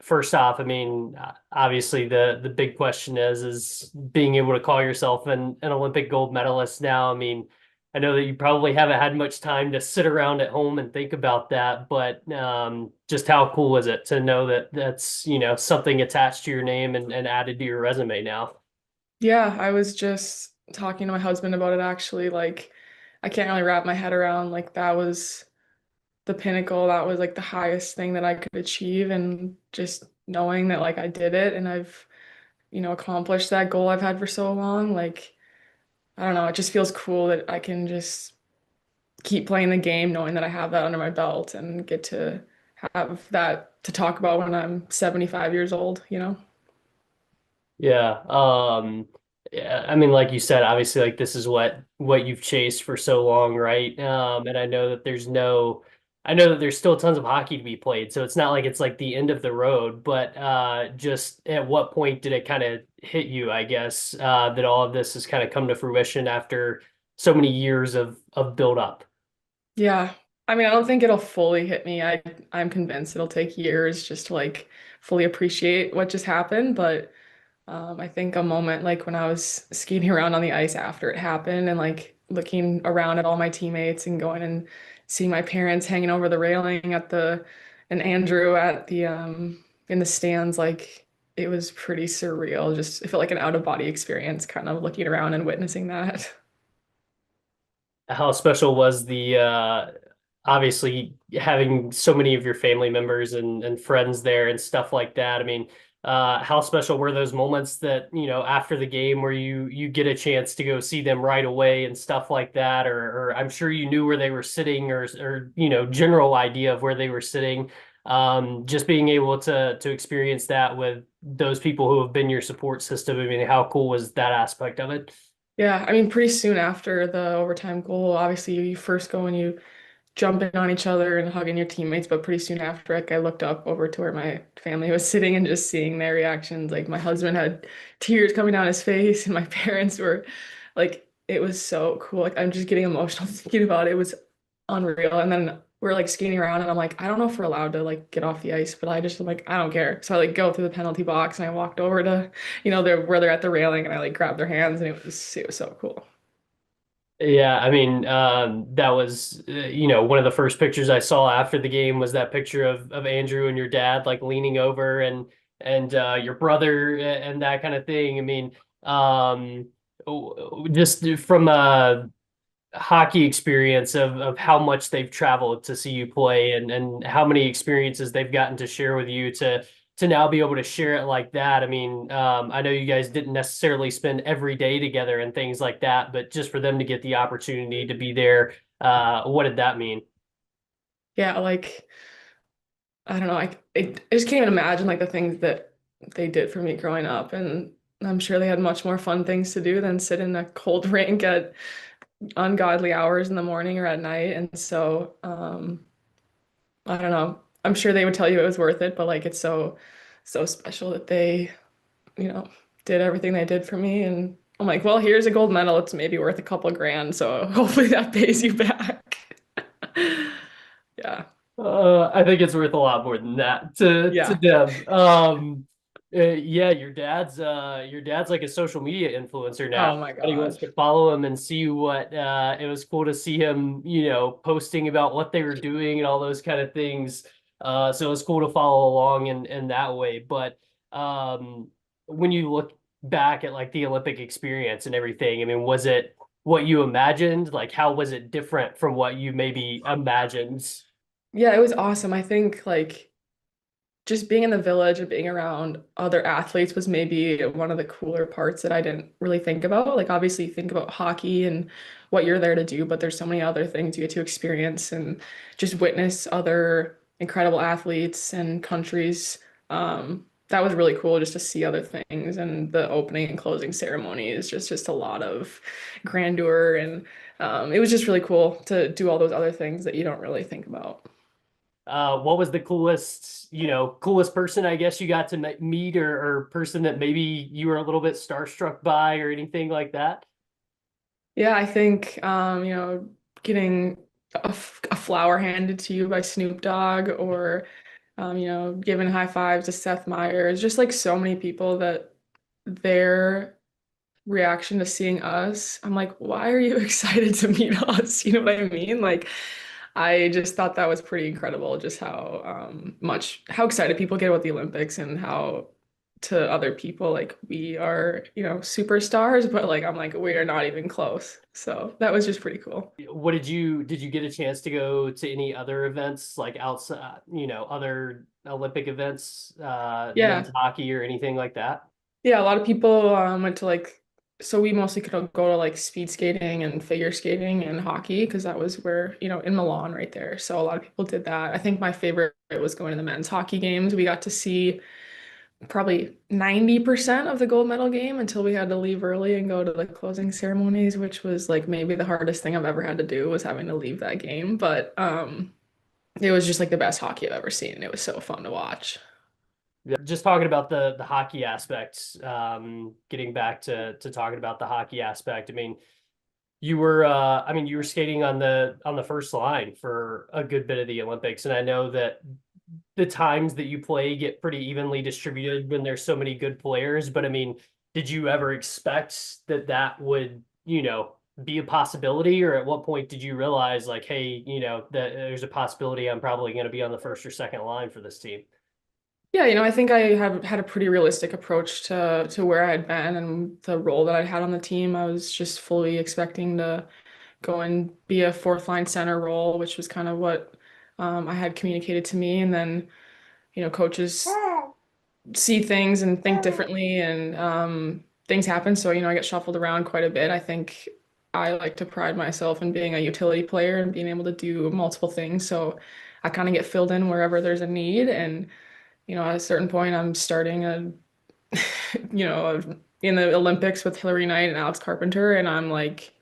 First off, I mean, obviously the big question is being able to call yourself an Olympic gold medalist now. I mean, I know that you probably haven't had much time to sit around at home and think about that, but just how cool is it to know that that's, something attached to your name and added to your resume now? Yeah, I was just talking to my husband about it actually. Like, I can't really wrap my head around like that was the pinnacle. That was like the highest thing that I could achieve. And just knowing that like I did it and I've, accomplished that goal I've had for so long. Like, I don't know, it just feels cool that I can just keep playing the game knowing that I have that under my belt and get to have that to talk about when I'm 75 years old. Yeah. Yeah, I mean, like you said, obviously, like this is what you've chased for so long, right? And I know that there's still tons of hockey to be played, so it's not like it's like the end of the road, but just at what point did it kind of hit you, I guess, that all of this has kind of come to fruition after so many years of build up? Yeah. I mean, I don't think it'll fully hit me. I'm convinced it'll take years just to like fully appreciate what just happened, but I think a moment like when I was skating around on the ice after it happened and like looking around at all my teammates and going and seeing my parents hanging over the railing at the and Andrew at the in the stands, like it was pretty surreal. Just it felt like an out of body experience kind of looking around and witnessing that. How special was the obviously having so many of your family members and friends there and stuff like that? I mean, how special were those moments that, after the game where you get a chance to go see them right away and stuff like that, or I'm sure you knew where they were sitting or general idea of where they were sitting. Just being able to experience that with those people who have been your support system. I mean, how cool was that aspect of it? Yeah, I mean, pretty soon after the overtime goal, obviously you first go and you jump in on each other and hugging your teammates, but pretty soon after, like I looked up over to where my family was sitting and just seeing their reactions. Like my husband had tears coming down his face, and my parents were like, it was so cool. Like I'm just getting emotional thinking about it. It was unreal. And then we're like skating around, and I'm like, I don't know if we're allowed to like get off the ice, but I just am like, I don't care. So I like go through the penalty box and I walked over to, they're where they're at the railing, and I like grabbed their hands, and it was so cool. Yeah, I mean, that was, one of the first pictures I saw after the game was that picture of Andrew and your dad like leaning over and your brother and that kind of thing. I mean, just from a hockey experience of how much they've traveled to see you play and how many experiences they've gotten to share with you to now be able to share it like that. I mean, I know you guys didn't necessarily spend every day together and things like that, but just for them to get the opportunity to be there, what did that mean? Yeah, like I don't know. I just can't even imagine like the things that they did for me growing up, and I'm sure they had much more fun things to do than sit in a cold rink at ungodly hours in the morning or at night. And so, I don't know. I'm sure they would tell you it was worth it, but like it's so special that they, you know, did everything they did for me. And I'm like, well, here's a gold medal. It's maybe worth a couple grand, so hopefully that pays you back. Yeah. I think it's worth a lot more than that to Yeah. them. Yeah, your dad's like a social media influencer now. Oh my Everybody wants gosh. to follow him and see what it was cool to see him, posting about what they were doing and all those kind of things. So it's cool to follow along in that way. But when you look back at like the Olympic experience and everything, I mean, was it what you imagined? Like, how was it different from what you maybe imagined? Yeah, it was awesome. I think like just being in the village and being around other athletes was maybe one of the cooler parts that I didn't really think about. Like obviously you think about hockey and what you're there to do, but there's so many other things you get to experience and just witness other incredible athletes and countries. That was really cool just to see other things, and the opening and closing ceremony is just a lot of grandeur, and it was just really cool to do all those other things that you don't really think about. What was the coolest person I guess you got to meet or person that maybe you were a little bit starstruck by or anything like that? Yeah, I think getting a flower handed to you by Snoop Dogg, or Giving high fives to Seth Meyers, just like so many people that their reaction to seeing us, I'm like, why are you excited to meet us? You know what I mean? Like, I just thought that was pretty incredible, just how excited people get about the Olympics and how to other people like we are, superstars, but like I'm like we are not even close. So that was just pretty cool. What did you get a chance to go to any other events like outside, other Olympic events, men's Yeah. hockey or anything like that? Yeah, a lot of people went to like, so we mostly could go to like speed skating and figure skating and hockey because that was where, in Milan right there. So a lot of people did that. I think my favorite was going to the men's hockey games. We got to see probably 90% of the gold medal game until we had to leave early and go to the closing ceremonies, which was like maybe the hardest thing I've ever had to do was having to leave that game. But it was just like the best hockey I've ever seen. It was so fun to watch. Yeah, just talking about the hockey aspects, getting back to talking about the hockey aspect. I mean, you were skating on the first line for a good bit of the Olympics, and I know that the times that you play get pretty evenly distributed when there's so many good players. But I mean, did you ever expect that that would, be a possibility, or at what point did you realize like, hey, that there's a possibility I'm probably going to be on the first or second line for this team? Yeah, I think I have had a pretty realistic approach to where I had been and the role that I had on the team. I was just fully expecting to go and be a fourth line center role, which was kind of what I had communicated to me. And then, coaches see things and think differently and things happen. So, I get shuffled around quite a bit. I think I like to pride myself in being a utility player and being able to do multiple things. So I kind of get filled in wherever there's a need. And, at a certain point, I'm starting you know, in the Olympics with Hillary Knight and Alex Carpenter. And I'm like,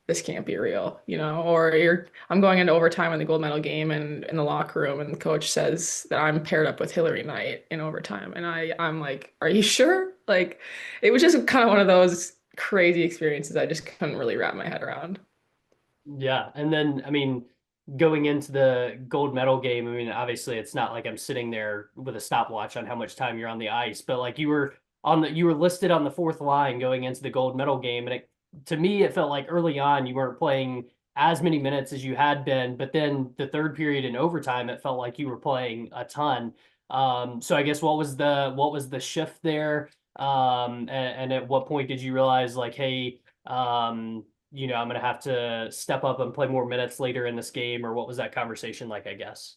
this can't be real, or I'm going into overtime in the gold medal game and in the locker room and the coach says that I'm paired up with Hillary Knight in overtime. And I'm like, are you sure? Like it was just kind of one of those crazy experiences I just couldn't really wrap my head around. Yeah, and then I mean, going into the gold medal game, I mean, obviously it's not like I'm sitting there with a stopwatch on how much time you're on the ice, but like you were listed on the fourth line going into the gold medal game, and to me it felt like early on you weren't playing as many minutes as you had been, but then the third period in overtime it felt like you were playing a ton. So I guess what was the shift there? And at what point did you realize like, hey, I'm going to have to step up and play more minutes later in this game, or what was that conversation like, I guess?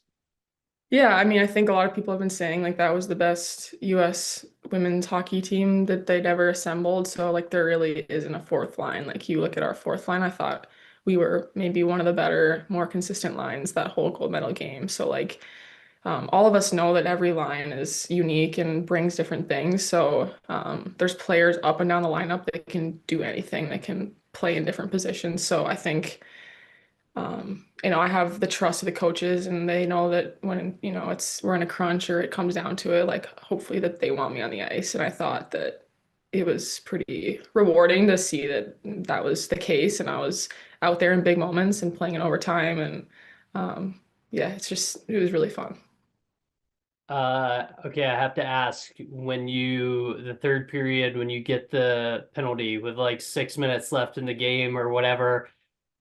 Yeah, I mean, I think a lot of people have been saying like that was the best US women's hockey team that they'd ever assembled. So like there really isn't a fourth line. Like you look at our fourth line, I thought we were maybe one of the better, more consistent lines that whole gold medal game. So like all of us know that every line is unique and brings different things. So there's players up and down the lineup that can do anything, that can play in different positions. So I think I have the trust of the coaches and they know that when, we're in a crunch or it comes down to it, like hopefully that they want me on the ice. And I thought that it was pretty rewarding to see that that was the case. And I was out there in big moments and playing in overtime. And yeah, it was really fun. Okay, I have to ask, the third period, when you get the penalty with like 6 minutes left in the game or whatever,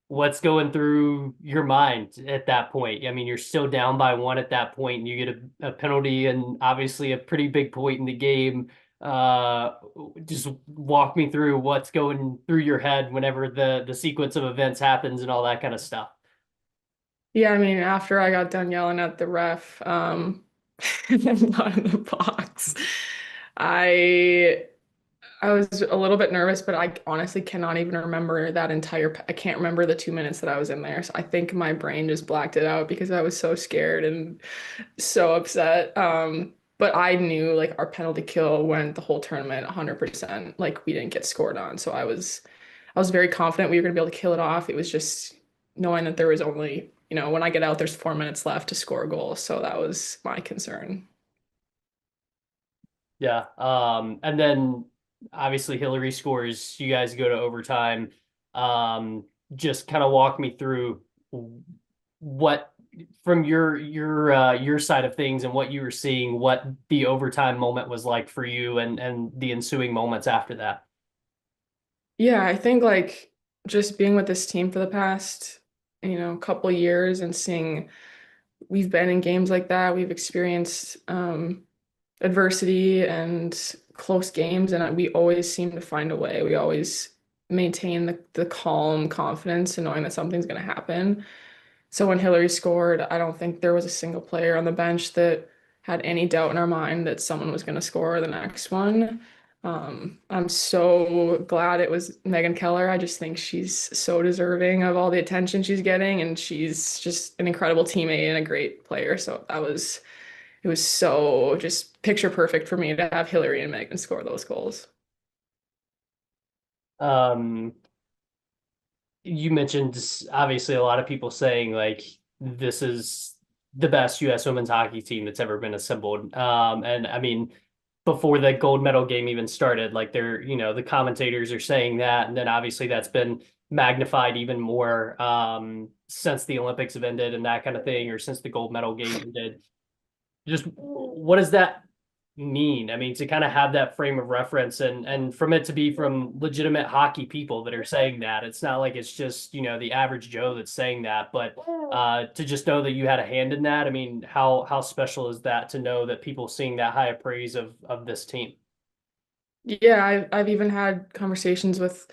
what's going through your mind at that point? I mean, you're still down by one at that point, and you get a penalty, and obviously a pretty big point in the game. Uh, just walk me through what's going through your head whenever the sequence of events happens and all that kind of stuff. Yeah, I mean, after I got done yelling at the ref, not in the box, I I was a little bit nervous, but I honestly cannot even remember I can't remember the 2 minutes that I was in there. So I think my brain just blacked it out because I was so scared and so upset. But I knew like our penalty kill went the whole tournament 100%. Like we didn't get scored on. So I was very confident we were going to be able to kill it off. It was just knowing that there was only, when I get out, there's 4 minutes left to score a goal. So that was my concern. Yeah. And then obviously Hillary scores, you guys go to overtime. Um, just kind of walk me through what from your side of things and what you were seeing, what the overtime moment was like for you and the ensuing moments after that. Yeah, I think like just being with this team for the past, couple years and seeing we've been in games like that, we've experienced adversity and close games, and we always seem to find a way. We always maintain the calm confidence and knowing that something's going to happen. So when Hillary scored, I don't think there was a single player on the bench that had any doubt in our mind that someone was going to score the next one. I'm so glad it was Megan Keller. I just think she's so deserving of all the attention she's getting, and she's just an incredible teammate and a great player. So it was so just picture perfect for me to have Hillary and Megan score those goals. Um, you mentioned obviously a lot of people saying like this is the best U.S. women's hockey team that's ever been assembled. And I mean, before the gold medal game even started, like the commentators are saying that, and then obviously that's been magnified even more since the Olympics have ended and that kind of thing, or since the gold medal game ended. Just what does that mean? I mean, to kind of have that frame of reference and from it to be from legitimate hockey people that are saying that, it's not like it's just, the average Joe that's saying that, but to just know that you had a hand in that. I mean, how special is that to know that people seeing that high of praise of this team? Yeah, I've even had conversations with,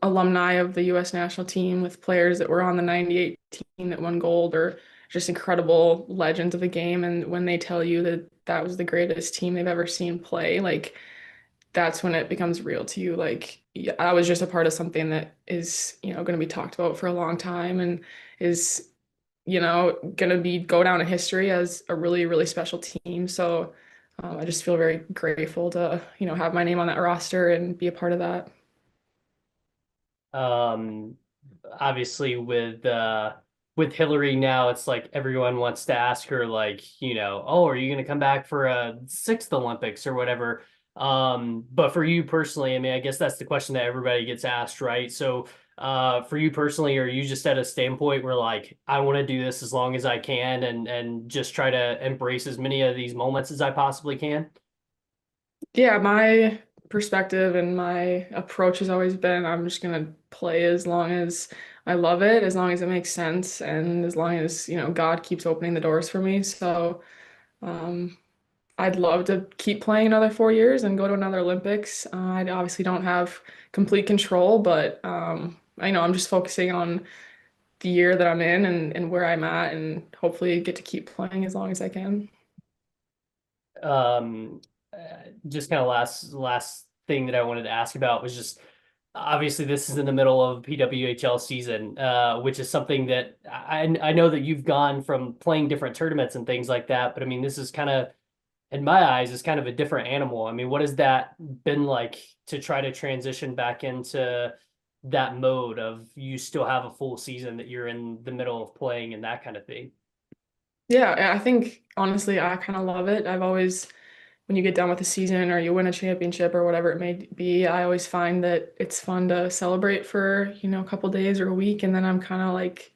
alumni of the US national team with players that were on the 98 team that won gold or just incredible legends of the game. And when they tell you that that was the greatest team they've ever seen play, like that's when it becomes real to you. Like, yeah, I was just a part of something that is, going to be talked about for a long time and is, going to be go down in history as a really, really special team. So I just feel very grateful to, have my name on that roster and be a part of that. Um, Obviously with Hillary now, it's like everyone wants to ask her like, oh, are you going to come back for a sixth Olympics or whatever? But for you personally, I mean, I guess that's the question that everybody gets asked, right? So, for you personally, are you just at a standpoint where like I want to do this as long as I can and just try to embrace as many of these moments as I possibly can? Yeah, my perspective and my approach has always been I'm just gonna play as long as I love it, as long as it makes sense, and as long as, God keeps opening the doors for me. So, um, I'd love to keep playing another 4 years and go to another Olympics. I obviously don't have complete control, but I know I'm just focusing on the year that I'm in and where I'm at, and hopefully get to keep playing as long as I can. Um, just kind of last thing that I wanted to ask about was just obviously this is in the middle of PWHL season, which is something that I know that you've gone from playing different tournaments and things like that, but I mean this is kind of in my eyes is kind of a different animal. I mean, what has that been like to try to transition back into that mode of you still have a full season that you're in the middle of playing and that kind of thing? Yeah, I think honestly, I kind of love it. I've always, when you get done with the season or you win a championship or whatever it may be, I always find that it's fun to celebrate for, a couple days or a week, and then I'm kind of like,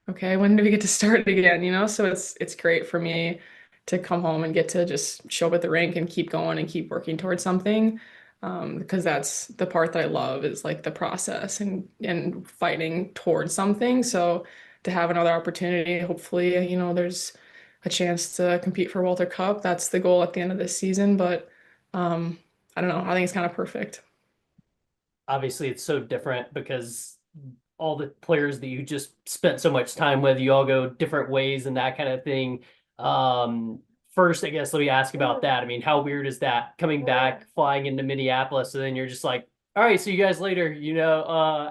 okay, when do we get to start again, So it's great for me to come home and get to just show up at the rink and keep going and keep working towards something. Because that's the part that I love is like the process and fighting towards something. So to have another opportunity, hopefully, there's a chance to compete for Walter Cup. That's the goal at the end of this season. But um, I don't know. I think it's kind of perfect. Obviously it's so different because all the players that you just spent so much time with, you all go different ways and that kind of thing. Um, First, I guess let me ask about that. I mean, how weird is that coming back, flying into Minneapolis, and then you're just like, all right, see you guys later,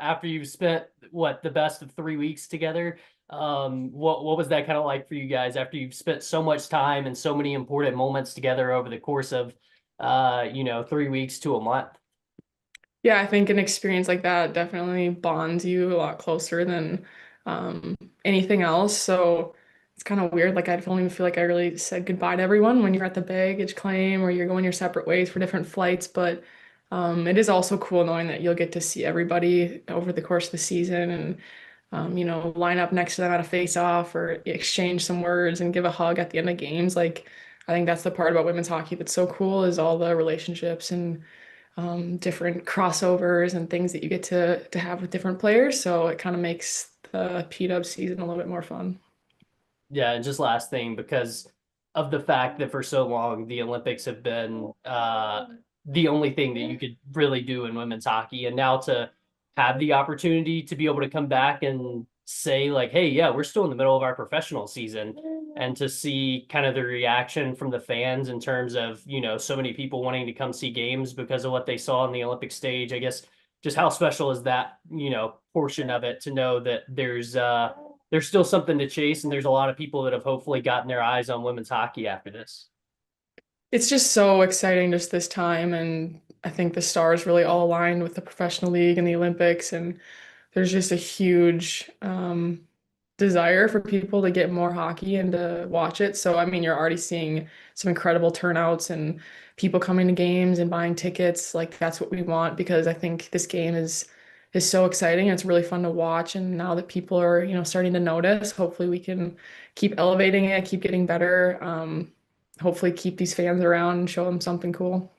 after you've spent what the best of 3 weeks together. What was that kind of like for you guys after you've spent so much time and so many important moments together over the course of 3 weeks to a month? Yeah, I think an experience like that definitely bonds you a lot closer than anything else. So it's kind of weird. Like I don't even feel like I really said goodbye to everyone when you're at the baggage claim or you're going your separate ways for different flights. But it is also cool knowing that you'll get to see everybody over the course of the season. And line up next to them at a face-off or exchange some words and give a hug at the end of games. Like, I think that's the part about women's hockey that's so cool is all the relationships and different crossovers and things that you get to have with different players. So it kind of makes the P-Dub season a little bit more fun. Yeah, and just last thing, because of the fact that for so long the Olympics have been the only thing that you could really do in women's hockey, and now to have the opportunity to be able to come back and say like, "Hey, yeah, we're still in the middle of our professional season," and to see kind of the reaction from the fans in terms of so many people wanting to come see games because of what they saw on the Olympic stage. I guess just how special is that portion of it to know that there's still something to chase, and there's a lot of people that have hopefully gotten their eyes on women's hockey after this. It's just so exciting just this time, and I think the stars really all aligned with the professional league and the Olympics, and there's just a huge desire for people to get more hockey and to watch it. So, I mean, you're already seeing some incredible turnouts and people coming to games and buying tickets. Like that's what we want because I think this game is so exciting and it's really fun to watch. And now that people are, starting to notice, hopefully we can keep elevating it, keep getting better. Hopefully keep these fans around and show them something cool.